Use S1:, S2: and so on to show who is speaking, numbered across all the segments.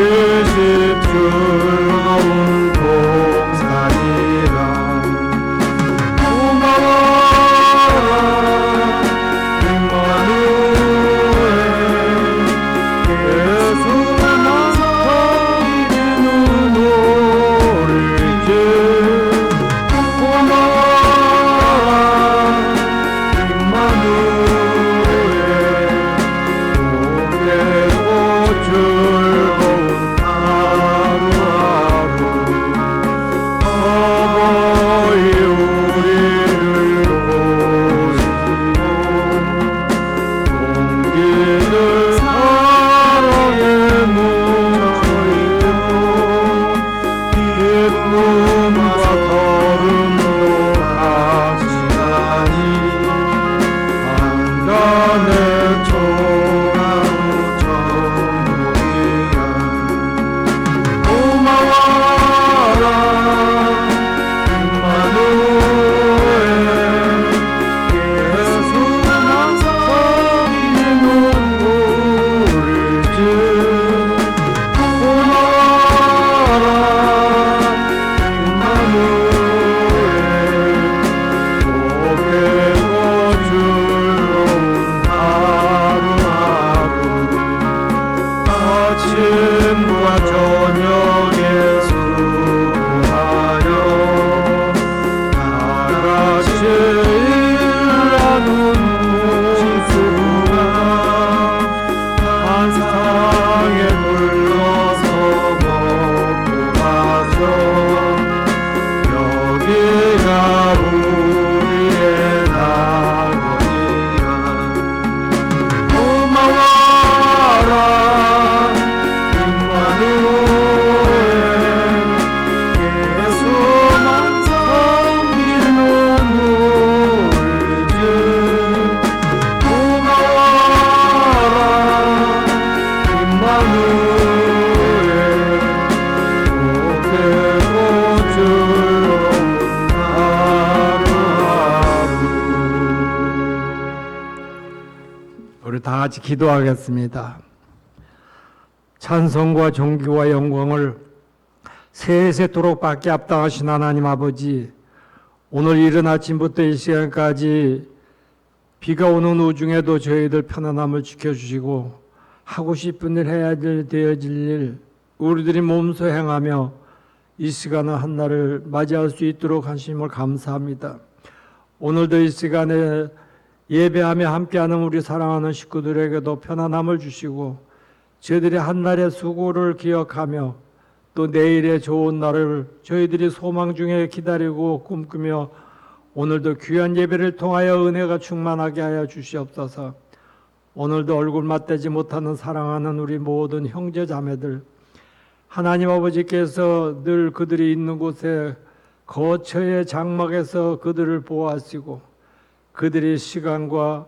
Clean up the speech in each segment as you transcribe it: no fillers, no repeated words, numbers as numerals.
S1: 집 즐거운 동산이라 다 같이 기도하겠습니다. 찬송과 존귀와 영광을 세세토록 받게 합당하신 하나님 아버지, 오늘 이른 아침부터 이 시간까지 비가 오는 오중에도 저희들 편안함을 지켜주시고 하고 싶은 일 해야 되어질 일 우리들이 몸소 행하며 이 시간을 한날을 맞이할 수 있도록 하심을 감사합니다. 오늘도 이 시간에 예배하며 함께하는 우리 사랑하는 식구들에게도 편안함을 주시고 저희들이 한날의 수고를 기억하며 또 내일의 좋은 날을 저희들이 소망 중에 기다리고 꿈꾸며 오늘도 귀한 예배를 통하여 은혜가 충만하게 하여 주시옵소서. 오늘도 얼굴 맞대지 못하는 사랑하는 우리 모든 형제 자매들, 하나님 아버지께서 늘 그들이 있는 곳에 거처의 장막에서 그들을 보호하시고 그들의 시간과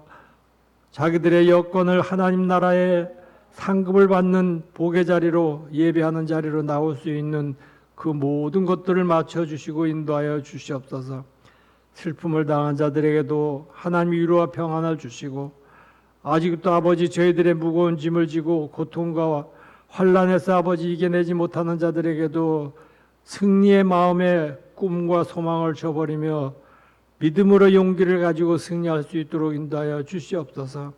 S1: 자기들의 여건을 하나님 나라의 상급을 받는 복의 자리로 예배하는 자리로 나올 수 있는 그 모든 것들을 맞춰주시고 인도하여 주시옵소서. 슬픔을 당한 자들에게도 하나님 위로와 평안을 주시고 아직도 아버지 저희들의 무거운 짐을 지고 고통과 환난에서 아버지 이겨내지 못하는 자들에게도 승리의 마음에 꿈과 소망을 줘버리며 믿음으로 용기를 가지고 승리할 수 있도록 인도하여 주시옵소서.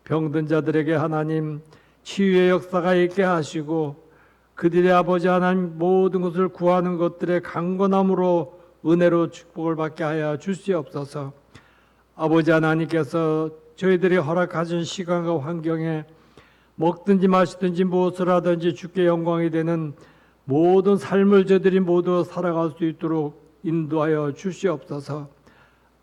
S1: 병든 자들에게 하나님 치유의 역사가 있게 하시고 그들의 아버지 하나님 모든 것을 구하는 것들의 강건함으로 은혜로 축복을 받게 하여 주시옵소서. 아버지 하나님께서 저희들이 허락하신 시간과 환경에 먹든지 마시든지 무엇을 하든지 주께 영광이 되는 모든 삶을 저희들이 모두 살아갈 수 있도록 인도하여 주시옵소서.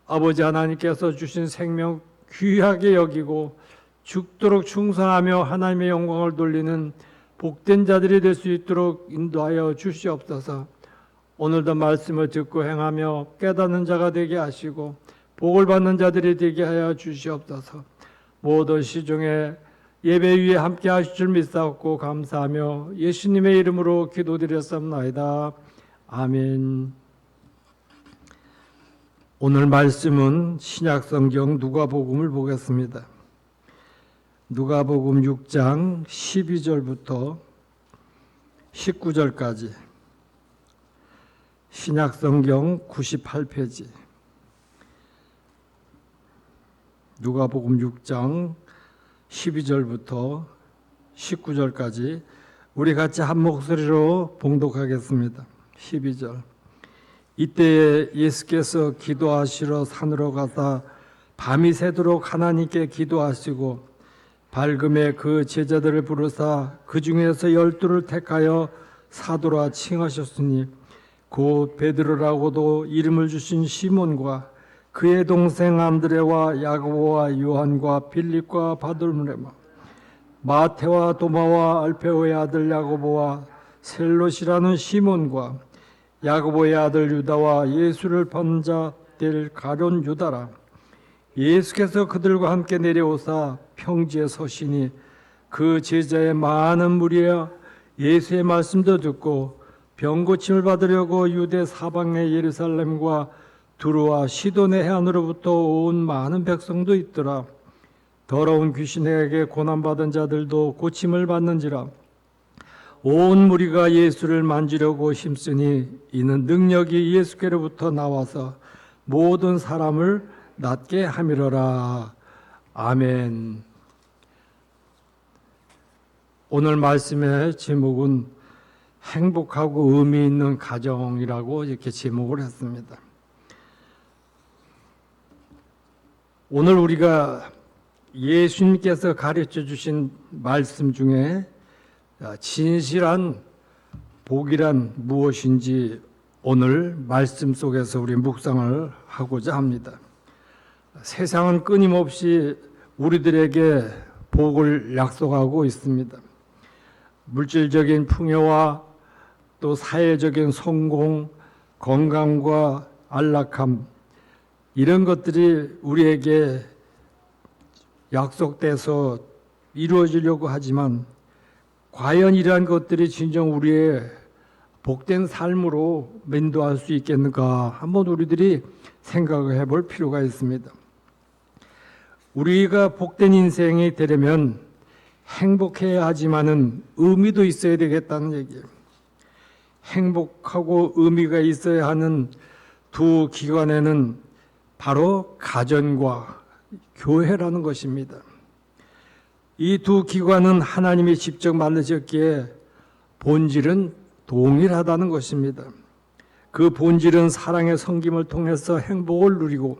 S1: 아버지 하나님께서 주신 생명 귀하게 여기고 죽도록 충성하며 하나님의 영광을 돌리는 복된 자들이 될 수 있도록 인도하여 주시옵소서. 오늘도 말씀을 듣고 행하며 깨닫는 자가 되게 하시고 복을 받는 자들이 되게 하여 주시옵소서. 모든 시중에 예배 위에 함께 하실 줄 믿사옵고 감사하며 예수님의 이름으로 기도드렸사옵나이다. 아멘. 오늘 말씀은 신약성경 누가복음을 보겠습니다. 누가복음 6장 12절부터 19절까지 신약성경 98페이지 누가복음 6장 12절부터 19절까지 우리 같이 한 목소리로 봉독하겠습니다. 12절. 이때에 예수께서 기도하시러 산으로 가사 밤이 새도록 하나님께 기도하시고 밝음에 그 제자들을 부르사 그 중에서 12를 택하여 사도라 칭하셨으니 곧 베드로라고도 이름을 주신 시몬과 그의 동생 안드레와 야고보와 요한과 빌립과 바돌므레마 마테와 도마와 알페오의 아들 야고보와 셀롯이라는 시몬과 야고보의 아들 유다와 예수를 번자 될 가룟 유다라. 예수께서 그들과 함께 내려오사 평지에 서시니 그 제자의 많은 무리야 예수의 말씀도 듣고 병고침을 받으려고 유대 사방의 예루살렘과 두루와 시돈의 해안으로부터 온 많은 백성도 있더라. 더러운 귀신에게 고난받은 자들도 고침을 받는지라. 온 무리가 예수를 만지려고 힘쓰니 이는 능력이 예수께로부터 나와서 모든 사람을 낫게 함이러라. 아멘. 오늘 말씀의 제목은 행복하고 의미 있는 가정이라고 이렇게 제목을 했습니다. 오늘 우리가 예수님께서 가르쳐 주신 말씀 중에 진실한 복이란 무엇인지 오늘 말씀 속에서 우리 묵상을 하고자 합니다. 세상은 끊임없이 우리들에게 복을 약속하고 있습니다. 물질적인 풍요와 또 사회적인 성공, 건강과 안락함 이런 것들이 우리에게 약속돼서 이루어지려고 하지만 과연 이러한 것들이 진정 우리의 복된 삶으로 면도할 수 있겠는가 한번 우리들이 생각을 해볼 필요가 있습니다. 우리가 복된 인생이 되려면 행복해야 하지만은 의미도 있어야 되겠다는 얘기예요. 행복하고 의미가 있어야 하는 두 기관에는 바로 가정과 교회라는 것입니다. 이 두 기관은 하나님이 직접 만드셨기에 본질은 동일하다는 것입니다. 그 본질은 사랑의 섬김을 통해서 행복을 누리고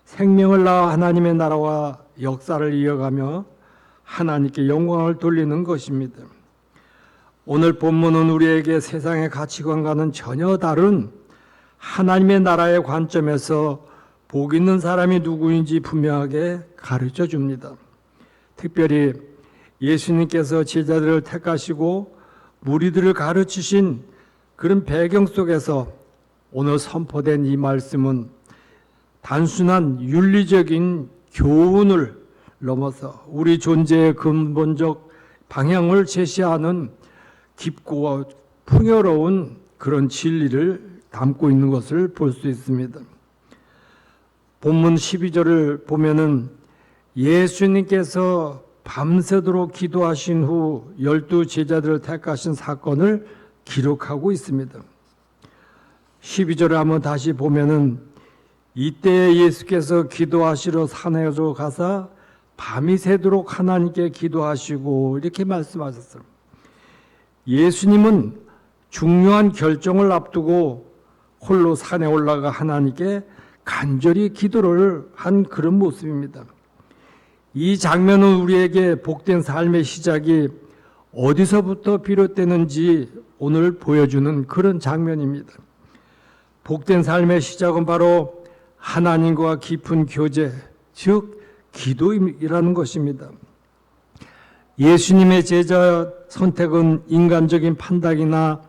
S1: 생명을 낳아 하나님의 나라와 역사를 이어가며 하나님께 영광을 돌리는 것입니다. 오늘 본문은 우리에게 세상의 가치관과는 전혀 다른 하나님의 나라의 관점에서 복 있는 사람이 누구인지 분명하게 가르쳐 줍니다. 특별히 예수님께서 제자들을 택하시고 무리들을 가르치신 그런 배경 속에서 오늘 선포된 이 말씀은 단순한 윤리적인 교훈을 넘어서 우리 존재의 근본적 방향을 제시하는 깊고 풍요로운 그런 진리를 담고 있는 것을 볼 수 있습니다. 본문 12절을 보면은 예수님께서 밤새도록 기도하신 후 12 제자들을 택하신 사건을 기록하고 있습니다. 12절을 한번 다시 보면은 이때 예수께서 기도하시러 산에로 가사 밤이 새도록 하나님께 기도하시고 이렇게 말씀하셨어요. 예수님은 중요한 결정을 앞두고 홀로 산에 올라가 하나님께 간절히 기도를 한 그런 모습입니다. 이 장면은 우리에게 복된 삶의 시작이 어디서부터 비롯되는지 오늘 보여주는 그런 장면입니다. 복된 삶의 시작은 바로 하나님과 깊은 교제, 즉 기도이라는 것입니다. 예수님의 제자 선택은 인간적인 판단이나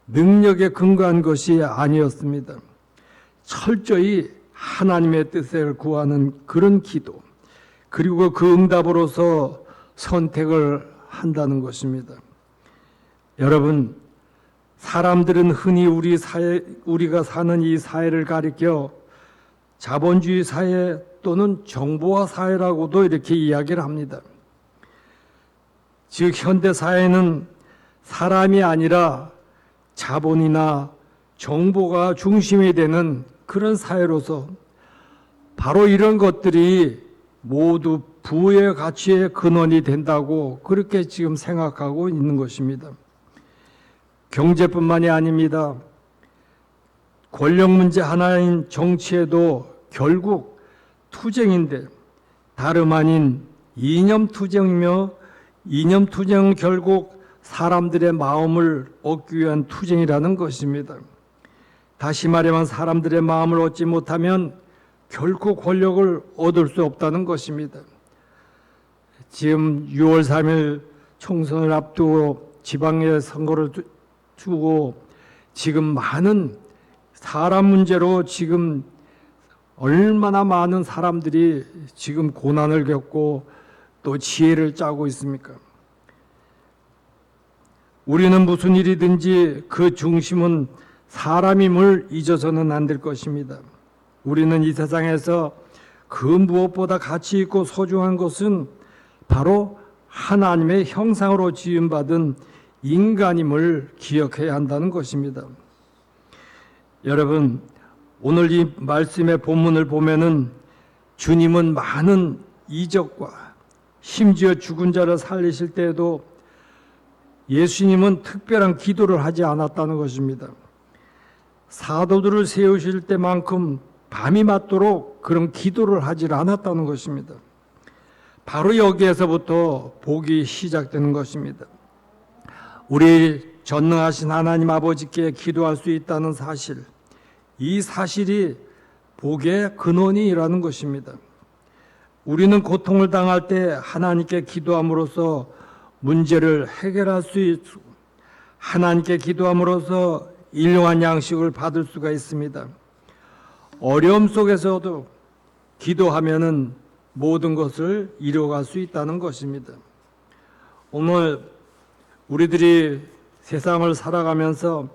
S1: 능력에 근거한 것이 아니었습니다. 철저히 하나님의 뜻을 구하는 그런 기도, 그리고 그 응답으로서 선택을 한다는 것입니다. 여러분, 사람들은 흔히 우리가 사는 이 사회를 가리켜 자본주의 사회 또는 정보화 사회라고도 이렇게 이야기를 합니다. 즉 현대 사회는 사람이 아니라 자본이나 정보가 중심이 되는 그런 사회로서 바로 이런 것들이 모두 부의 가치의 근원이 된다고 그렇게 지금 생각하고 있는 것입니다. 경제뿐만이 아닙니다. 권력 문제 하나인 정치에도 결국 투쟁인데 다름 아닌 이념투쟁이며 이념투쟁은 결국 사람들의 마음을 얻기 위한 투쟁이라는 것입니다. 다시 말하면 사람들의 마음을 얻지 못하면 결코 권력을 얻을 수 없다는 것입니다. 지금 6월 3일 총선을 앞두고 지방의 선거를 두고 지금 많은 사람 문제로 지금 얼마나 많은 사람들이 지금 고난을 겪고 또 지혜를 짜고 있습니까? 우리는 무슨 일이든지 그 중심은 사람임을 잊어서는 안 될 것입니다. 우리는 이 세상에서 그 무엇보다 가치 있고 소중한 것은 바로 하나님의 형상으로 지음받은 인간임을 기억해야 한다는 것입니다. 여러분, 오늘 이 말씀의 본문을 보면은 주님은 많은 이적과 심지어 죽은 자를 살리실 때에도 예수님은 특별한 기도를 하지 않았다는 것입니다. 사도들을 세우실 때만큼 밤이 맞도록 그런 기도를 하지 않았다는 것입니다. 바로 여기에서부터 복이 시작되는 것입니다. 우리 전능하신 하나님 아버지께 기도할 수 있다는 사실, 이 사실이 복의 근원이라는 것입니다. 우리는 고통을 당할 때 하나님께 기도함으로써 문제를 해결할 수 있고 하나님께 기도함으로써 일용할 양식을 받을 수가 있습니다. 어려움 속에서도 기도하면은 모든 것을 이루어갈 수 있다는 것입니다. 오늘 우리들이 세상을 살아가면서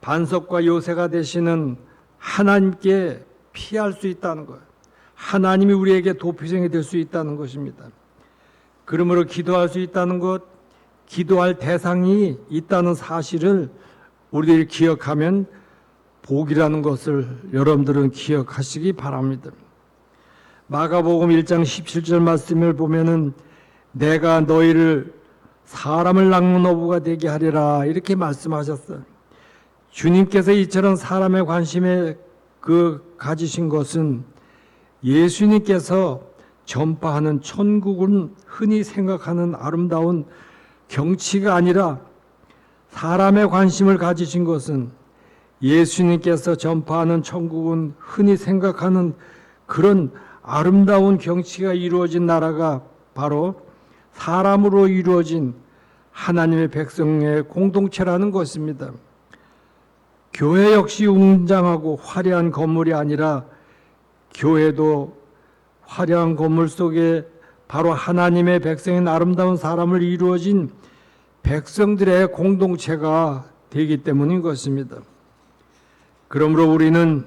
S1: 반석과 요새가 되시는 하나님께 피할 수 있다는 것, 하나님이 우리에게 도피성이 될 수 있다는 것입니다. 그러므로 기도할 수 있다는 것, 기도할 대상이 있다는 사실을 우리들이 기억하면 복이라는 것을 여러분들은 기억하시기 바랍니다. 마가복음 1장 17절 말씀을 보면은 내가 너희를 사람을 낚는 어부가 되게 하리라 이렇게 말씀하셨어요. 주님께서 이처럼 사람의 관심에 가지신 것은 예수님께서 전파하는 천국은 흔히 생각하는 아름다운 경치가 아니라 사람의 관심을 가지신 것은 예수님께서 전파하는 천국은 흔히 생각하는 그런 아름다운 경치가 이루어진 나라가 바로 사람으로 이루어진 하나님의 백성의 공동체라는 것입니다. 교회 역시 웅장하고 화려한 건물이 아니라 교회도 화려한 건물 속에 바로 하나님의 백성인 아름다운 사람을 이루어진 백성들의 공동체가 되기 때문인 것입니다. 그러므로 우리는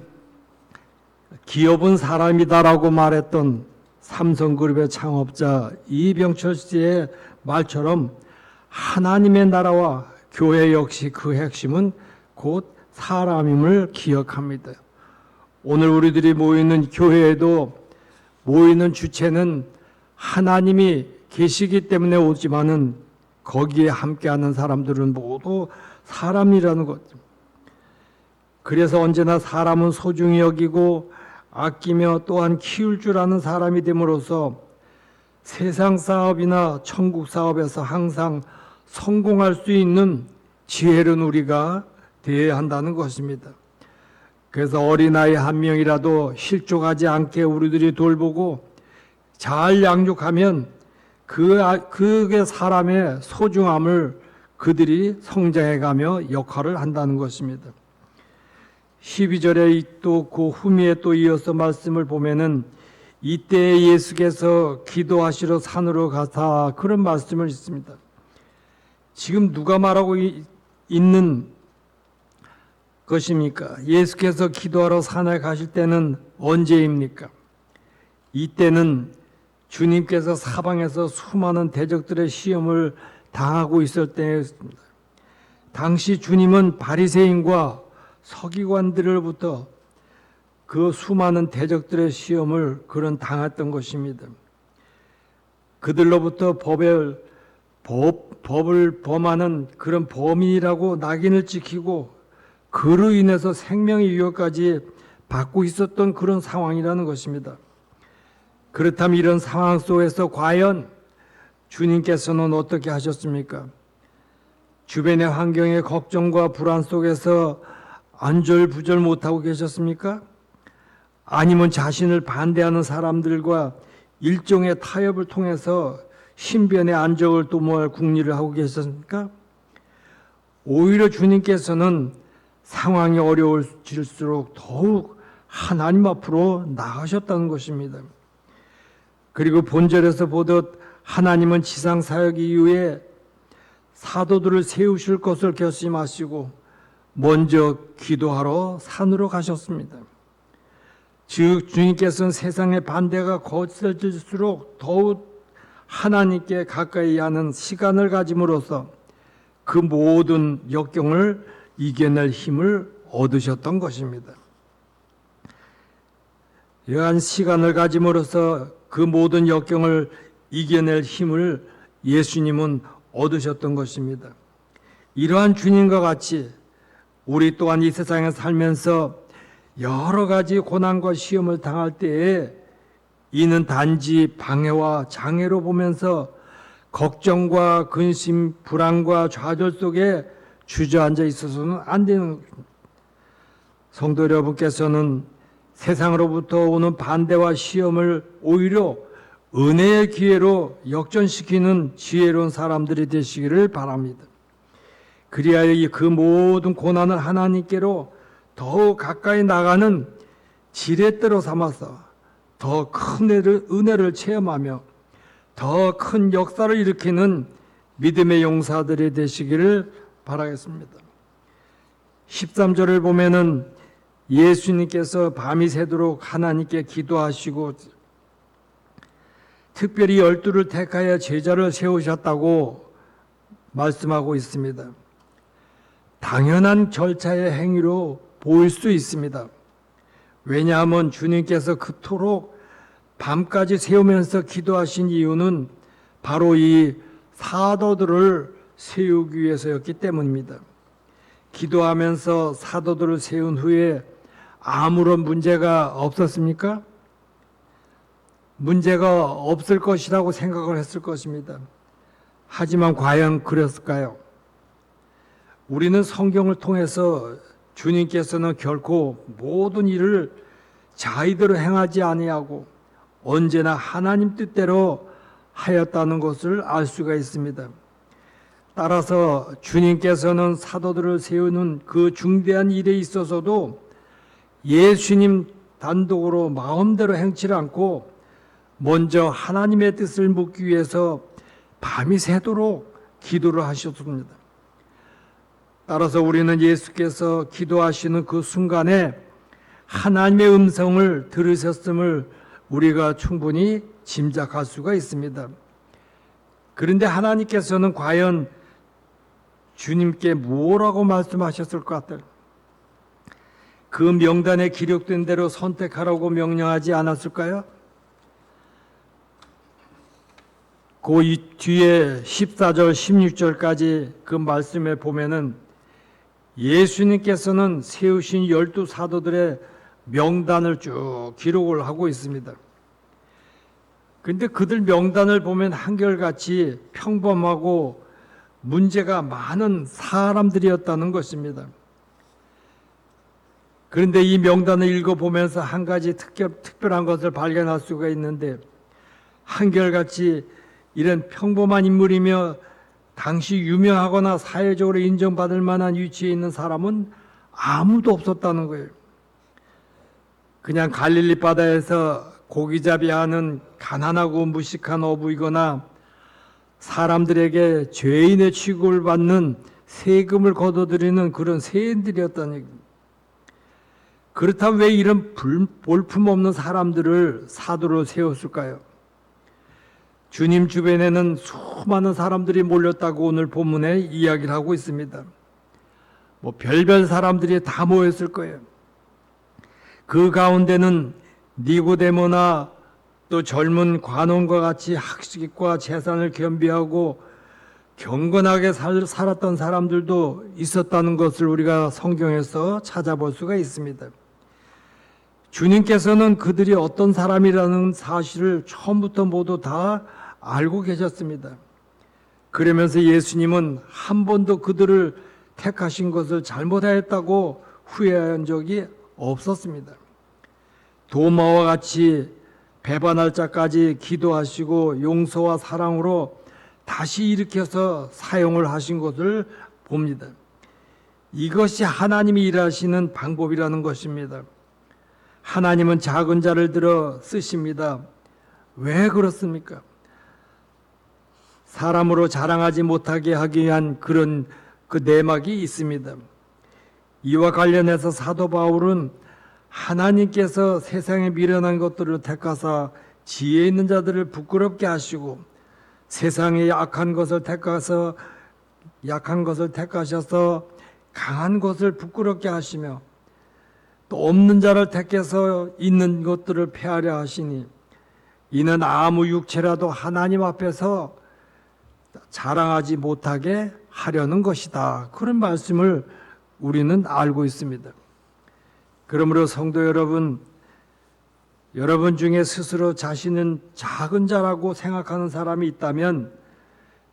S1: 기업은 사람이다라고 말했던 삼성그룹의 창업자 이병철 씨의 말처럼 하나님의 나라와 교회 역시 그 핵심은 곧 사람임을 기억합니다. 오늘 우리들이 모이는 교회에도 모이는 주체는 하나님이 계시기 때문에 오지만은 거기에 함께하는 사람들은 모두 사람이라는 것. 그래서 언제나 사람은 소중히 여기고 아끼며 또한 키울 줄 아는 사람이 됨으로써 세상 사업이나 천국 사업에서 항상 성공할 수 있는 지혜로운 우리가 되어야 한다는 것입니다. 그래서 어린아이 한 명이라도 실족하지 않게 우리들이 돌보고 잘 양육하면 그게 사람의 소중함을 그들이 성장해가며 역할을 한다는 것입니다. 12절에 또 그 후미에 또 이어서 말씀을 보면은 이때 예수께서 기도하시러 산으로 가사 그런 말씀을 있습니다. 지금 누가 말하고 있는 것입니까? 예수께서 기도하러 산에 가실 때는 언제입니까? 이때는 주님께서 사방에서 수많은 대적들의 시험을 당하고 있을 때였습니다. 당시 주님은 바리새인과 서기관들로부터 그 수많은 대적들의 시험을 그런 당했던 것입니다. 그들로부터 법을 범하는 그런 범인이라고 낙인을 찍히고 그로 인해서 생명의 위협까지 받고 있었던 그런 상황이라는 것입니다. 그렇다면 이런 상황 속에서 과연 주님께서는 어떻게 하셨습니까? 주변의 환경의 걱정과 불안 속에서 안절부절 못하고 계셨습니까? 아니면 자신을 반대하는 사람들과 일종의 타협을 통해서 신변의 안정을 도모할 궁리를 하고 계셨습니까? 오히려 주님께서는 상황이 어려워질수록 더욱 하나님 앞으로 나가셨다는 것입니다. 그리고 본절에서 보듯 하나님은 지상 사역 이후에 사도들을 세우실 것을 결심하시고 먼저 기도하러 산으로 가셨습니다. 즉 주님께서는 세상의 반대가 거세질수록 더욱 하나님께 가까이 하는 시간을 가짐으로써 그 모든 역경을 이겨낼 힘을 얻으셨던 것입니다. 이러한 시간을 가짐으로써 그 모든 역경을 이겨낼 힘을 예수님은 얻으셨던 것입니다. 이러한 주님과 같이 우리 또한 이 세상에 살면서 여러 가지 고난과 시험을 당할 때에 이는 단지 방해와 장애로 보면서 걱정과 근심, 불안과 좌절 속에 주저앉아 있어서는 안 되는 것입니다. 성도 여러분께서는 세상으로부터 오는 반대와 시험을 오히려 은혜의 기회로 역전시키는 지혜로운 사람들이 되시기를 바랍니다. 그리하여 그 모든 고난을 하나님께로 더욱 가까이 나가는 지렛대로 삼아서 더 큰 은혜를 체험하며 더 큰 역사를 일으키는 믿음의 용사들이 되시기를 바라겠습니다. 13절을 보면은 예수님께서 밤이 새도록 하나님께 기도하시고 특별히 12를 택하여 제자를 세우셨다고 말씀하고 있습니다. 당연한 절차의 행위로 보일 수 있습니다. 왜냐하면 주님께서 그토록 밤까지 세우면서 기도하신 이유는 바로 이 사도들을 세우기 위해서였기 때문입니다. 기도하면서 사도들을 세운 후에 아무런 문제가 없었습니까? 문제가 없을 것이라고 생각을 했을 것입니다. 하지만 과연 그랬을까요? 우리는 성경을 통해서 주님께서는 결코 모든 일을 자의대로 행하지 아니하고 언제나 하나님 뜻대로 하였다는 것을 알 수가 있습니다. 따라서 주님께서는 사도들을 세우는 그 중대한 일에 있어서도 예수님 단독으로 마음대로 행치를 않고 먼저 하나님의 뜻을 묻기 위해서 밤이 새도록 기도를 하셨습니다. 따라서 우리는 예수께서 기도하시는 그 순간에 하나님의 음성을 들으셨음을 우리가 충분히 짐작할 수가 있습니다. 그런데 하나님께서는 과연 주님께 뭐라고 말씀하셨을 것 같아요? 그 명단에 기록된 대로 선택하라고 명령하지 않았을까요? 그 뒤에 14절, 16절까지 그 말씀에 보면은 예수님께서는 세우신 12 사도들의 명단을 쭉 기록을 하고 있습니다. 그런데 그들 명단을 보면 한결같이 평범하고 문제가 많은 사람들이었다는 것입니다. 그런데 이 명단을 읽어보면서 한 가지 특별한 것을 발견할 수가 있는데 한결같이 이런 평범한 인물이며 당시 유명하거나 사회적으로 인정받을 만한 위치에 있는 사람은 아무도 없었다는 거예요. 그냥 갈릴리 바다에서 고기잡이하는 가난하고 무식한 어부이거나 사람들에게 죄인의 취급을 받는 세금을 걷어들이는 그런 세인들이었다는 얘기입니다. 그렇다면 왜 이런 볼품없는 사람들을 사도로 세웠을까요? 주님 주변에는 수많은 사람들이 몰렸다고 오늘 본문에 이야기를 하고 있습니다. 별별 사람들이 다 모였을 거예요. 그 가운데는 니고데모나 또 젊은 관원과 같이 학식과 재산을 겸비하고 경건하게 살았던 사람들도 있었다는 것을 우리가 성경에서 찾아볼 수가 있습니다. 주님께서는 그들이 어떤 사람이라는 사실을 처음부터 모두 다 알고 계셨습니다. 그러면서 예수님은 한 번도 그들을 택하신 것을 잘못하였다고 후회한 적이 없었습니다. 도마와 같이 배반할 자까지 기도하시고 용서와 사랑으로 다시 일으켜서 사용을 하신 것을 봅니다. 이것이 하나님이 일하시는 방법이라는 것입니다. 하나님은 작은 자를 들어 쓰십니다. 왜 그렇습니까? 사람으로 자랑하지 못하게 하기 위한 그런 그 내막이 있습니다. 이와 관련해서 사도 바울은 하나님께서 세상에 미련한 것들을 택하사 지혜 있는 자들을 부끄럽게 하시고 세상에 약한 것을 택하셔서 강한 것을 부끄럽게 하시며 또 없는 자를 택해서 있는 것들을 폐하려 하시니 이는 아무 육체라도 하나님 앞에서 자랑하지 못하게 하려는 것이다. 그런 말씀을 우리는 알고 있습니다. 그러므로 성도 여러분, 여러분 중에 스스로 자신은 작은 자라고 생각하는 사람이 있다면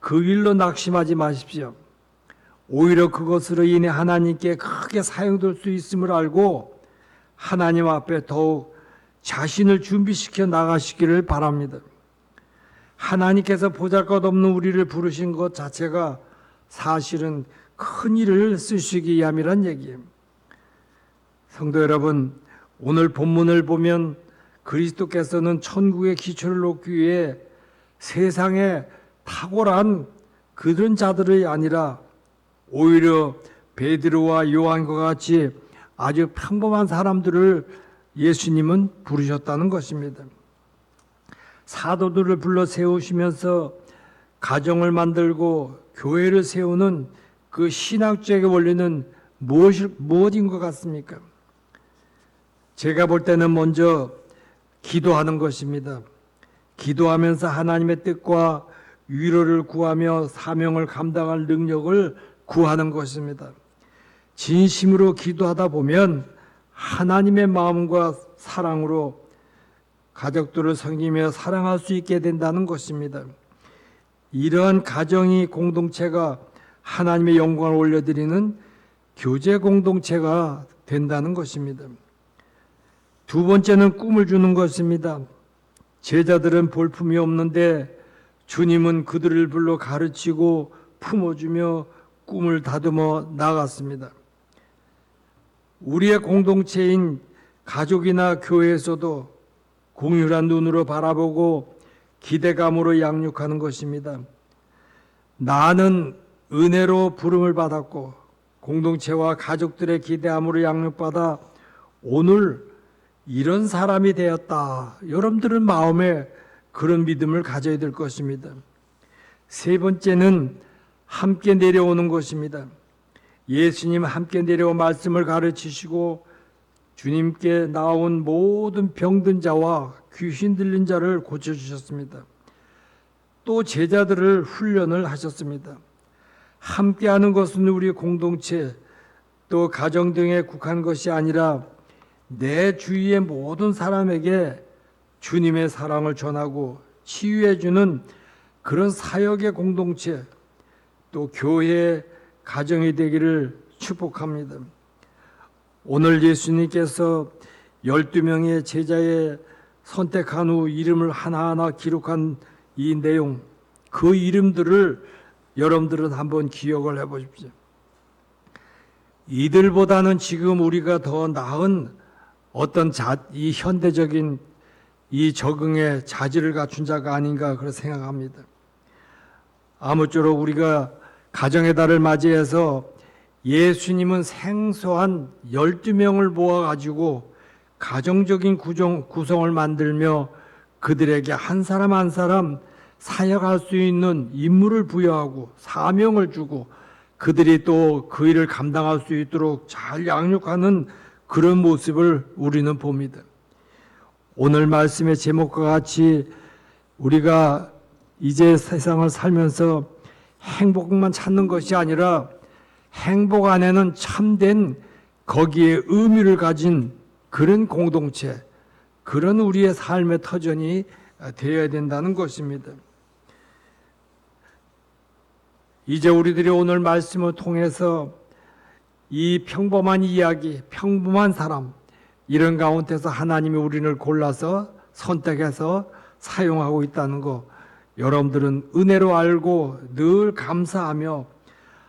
S1: 그 일로 낙심하지 마십시오. 오히려 그것으로 인해 하나님께 크게 사용될 수 있음을 알고 하나님 앞에 더욱 자신을 준비시켜 나가시기를 바랍니다. 하나님께서 보잘것없는 우리를 부르신 것 자체가 사실은 큰 일을 쓰시기 위함이란 얘기예요. 성도 여러분, 오늘 본문을 보면 그리스도께서는 천국의 기초를 놓기 위해 세상에 탁월한 그런 자들이 아니라 오히려 베드로와 요한과 같이 아주 평범한 사람들을 예수님은 부르셨다는 것입니다. 사도들을 불러 세우시면서 가정을 만들고 교회를 세우는 그 신학적인 원리는 무엇인 것 같습니까? 제가 볼 때는 먼저 기도하는 것입니다. 기도하면서 하나님의 뜻과 위로를 구하며 사명을 감당할 능력을 구하는 것입니다. 진심으로 기도하다 보면 하나님의 마음과 사랑으로 가족들을 섬기며 사랑할 수 있게 된다는 것입니다. 이러한 가정이 공동체가 하나님의 영광을 올려드리는 교제 공동체가 된다는 것입니다. 두 번째는 꿈을 주는 것입니다. 제자들은 볼품이 없는데 주님은 그들을 불러 가르치고 품어주며 꿈을 다듬어 나갔습니다. 우리의 공동체인 가족이나 교회에서도 공유한 눈으로 바라보고 기대감으로 양육하는 것입니다. 나는 은혜로 부름을 받았고 공동체와 가족들의 기대함으로 양육받아 오늘 이런 사람이 되었다. 여러분들은 마음에 그런 믿음을 가져야 될 것입니다. 세 번째는 함께 내려오는 것입니다. 예수님 함께 내려와 말씀을 가르치시고 주님께 나온 모든 병든 자와 귀신 들린 자를 고쳐주셨습니다. 또 제자들을 훈련을 하셨습니다. 함께하는 것은 우리 공동체 또 가정 등에 국한 것이 아니라 내 주위의 모든 사람에게 주님의 사랑을 전하고 치유해 주는 그런 사역의 공동체 또 교회 가정이 되기를 축복합니다. 오늘 예수님께서 12명의 제자의 선택한 후 이름을 하나하나 기록한 이 내용, 그 이름들을 여러분들은 한번 기억을 해보십시오. 이들보다는 지금 우리가 더 나은 어떤 이 현대적인 이 적응의 자질을 갖춘 자가 아닌가 그렇게 생각합니다. 아무쪼록 우리가 가정의 달을 맞이해서 예수님은 생소한 12명을 모아가지고 가정적인 구성을 만들며 그들에게 한 사람 한 사람 사역할 수 있는 임무를 부여하고 사명을 주고 그들이 또 그 일을 감당할 수 있도록 잘 양육하는 그런 모습을 우리는 봅니다. 오늘 말씀의 제목과 같이 우리가 이제 세상을 살면서 행복만 찾는 것이 아니라 행복 안에는 참된 거기에 의미를 가진 그런 공동체, 그런 우리의 삶의 터전이 되어야 된다는 것입니다. 이제 우리들이 오늘 말씀을 통해서 이 평범한 이야기, 평범한 사람, 이런 가운데서 하나님이 우리를 골라서 선택해서 사용하고 있다는 거, 여러분들은 은혜로 알고 늘 감사하며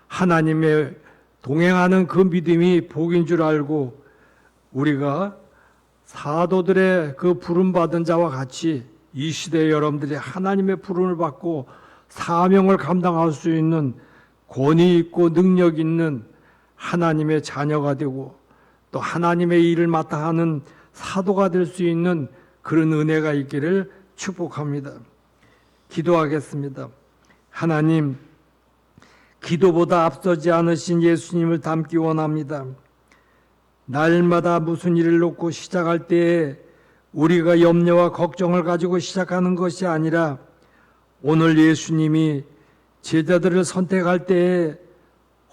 S1: 하나님의 동행하는 그 믿음이 복인 줄 알고 우리가 사도들의 그 부름받은 자와 같이 이 시대에 여러분들이 하나님의 부름을 받고 사명을 감당할 수 있는 권위 있고 능력 있는 하나님의 자녀가 되고 또 하나님의 일을 맡아 하는 사도가 될 수 있는 그런 은혜가 있기를 축복합니다. 기도하겠습니다. 하나님, 기도보다 앞서지 않으신 예수님을 닮기 원합니다. 날마다 무슨 일을 놓고 시작할 때에 우리가 염려와 걱정을 가지고 시작하는 것이 아니라 오늘 예수님이 제자들을 선택할 때에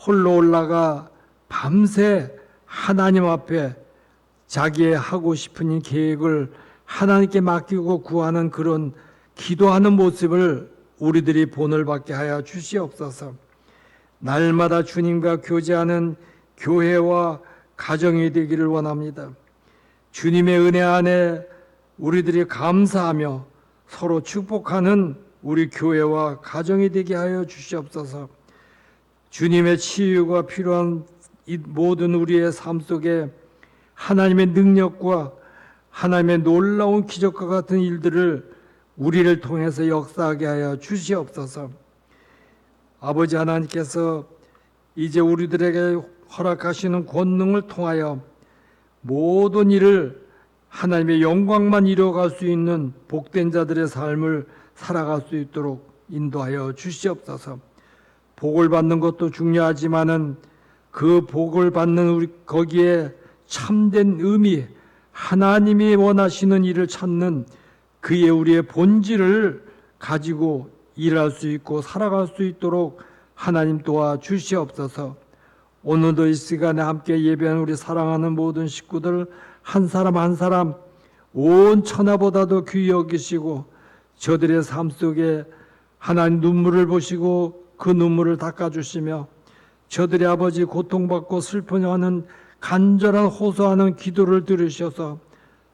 S1: 홀로 올라가 밤새 하나님 앞에 자기의 하고 싶은 계획을 하나님께 맡기고 구하는 그런 기도하는 모습을 우리들이 본을 받게 하여 주시옵소서. 날마다 주님과 교제하는 교회와 가정이 되기를 원합니다. 주님의 은혜 안에 우리들이 감사하며 서로 축복하는 우리 교회와 가정이 되게 하여 주시옵소서. 주님의 치유가 필요한 이 모든 우리의 삶 속에 하나님의 능력과 하나님의 놀라운 기적과 같은 일들을 우리를 통해서 역사하게 하여 주시옵소서. 아버지 하나님께서 이제 우리들에게 허락하시는 권능을 통하여 모든 일을 하나님의 영광만 이루어갈 수 있는 복된 자들의 삶을 살아갈 수 있도록 인도하여 주시옵소서. 복을 받는 것도 중요하지만은 그 복을 받는 우리 거기에 참된 의미, 하나님이 원하시는 일을 찾는 그의 우리의 본질을 가지고 일할 수 있고 살아갈 수 있도록 하나님 도와 주시옵소서. 오늘도 이 시간에 함께 예배한 우리 사랑하는 모든 식구들 한 사람 한 사람 온 천하보다도 귀히 여기시고 저들의 삶 속에 하나님 눈물을 보시고 그 눈물을 닦아주시며 저들의 아버지 고통받고 슬퍼하는 간절한 호소하는 기도를 들으셔서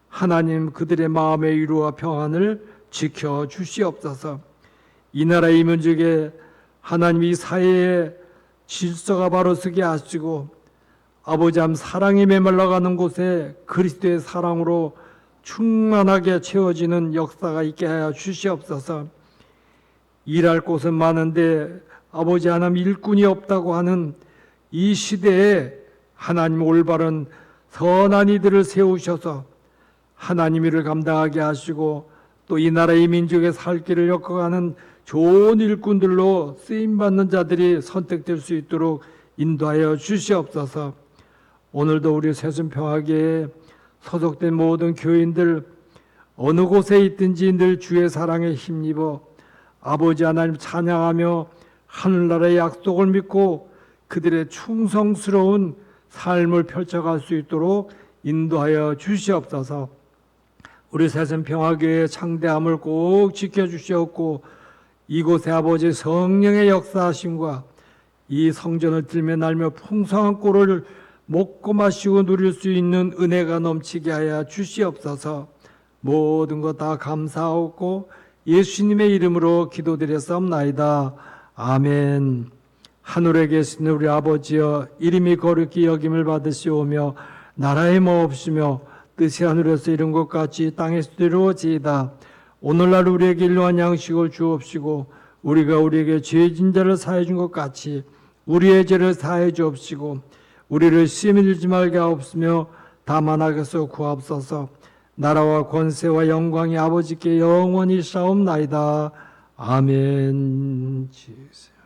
S1: 하나님 그들의 마음의 위로와 평안을 지켜 주시옵소서. 이 나라의 민족에 하나님 이 사회의 질서가 바로 서게 하시고 아버지 함 사랑이 메말라가는 곳에 그리스도의 사랑으로 충만하게 채워지는 역사가 있게 하여 주시옵소서. 일할 곳은 많은데 아버지 하나님 일꾼이 없다고 하는 이 시대에 하나님 올바른 선한 이들을 세우셔서 하나님 일을 감당하게 하시고 또 이 나라의 민족의 살 길을 엮어가는 좋은 일꾼들로 쓰임받는 자들이 선택될 수 있도록 인도하여 주시옵소서. 오늘도 우리 새순평화교회에 소속된 모든 교인들 어느 곳에 있든지 늘 주의 사랑에 힘입어 아버지 하나님 찬양하며 하늘나라의 약속을 믿고 그들의 충성스러운 삶을 펼쳐갈 수 있도록 인도하여 주시옵소서. 우리 새순평화교회의 창대함을 꼭 지켜주시옵고 이곳에 아버지 성령의 역사하심과 이 성전을 들며 날며 풍성한 꼴을 먹고 마시고 누릴 수 있는 은혜가 넘치게 하여 주시옵소서. 모든 것 다 감사하고 예수님의 이름으로 기도드렸사옵나이다. 아멘. 하늘에 계신 우리 아버지여 이름이 거룩히 여김을 받으시오며 나라의 몫이며 뜻이 하늘에서 이룬 것 같이 땅에서 이루어지이다. 오늘날 우리에게 일용할 양식을 주옵시고 우리가 우리에게 죄진 자를 사해 준 것 같이 우리의 죄를 사해 주옵시고 우리를 시험에 들지 말게 하옵시며 다만 악에서 구하옵소서. 나라와 권세와 영광이 아버지께 영원히 싸움나이다. 아멘. 지으세요.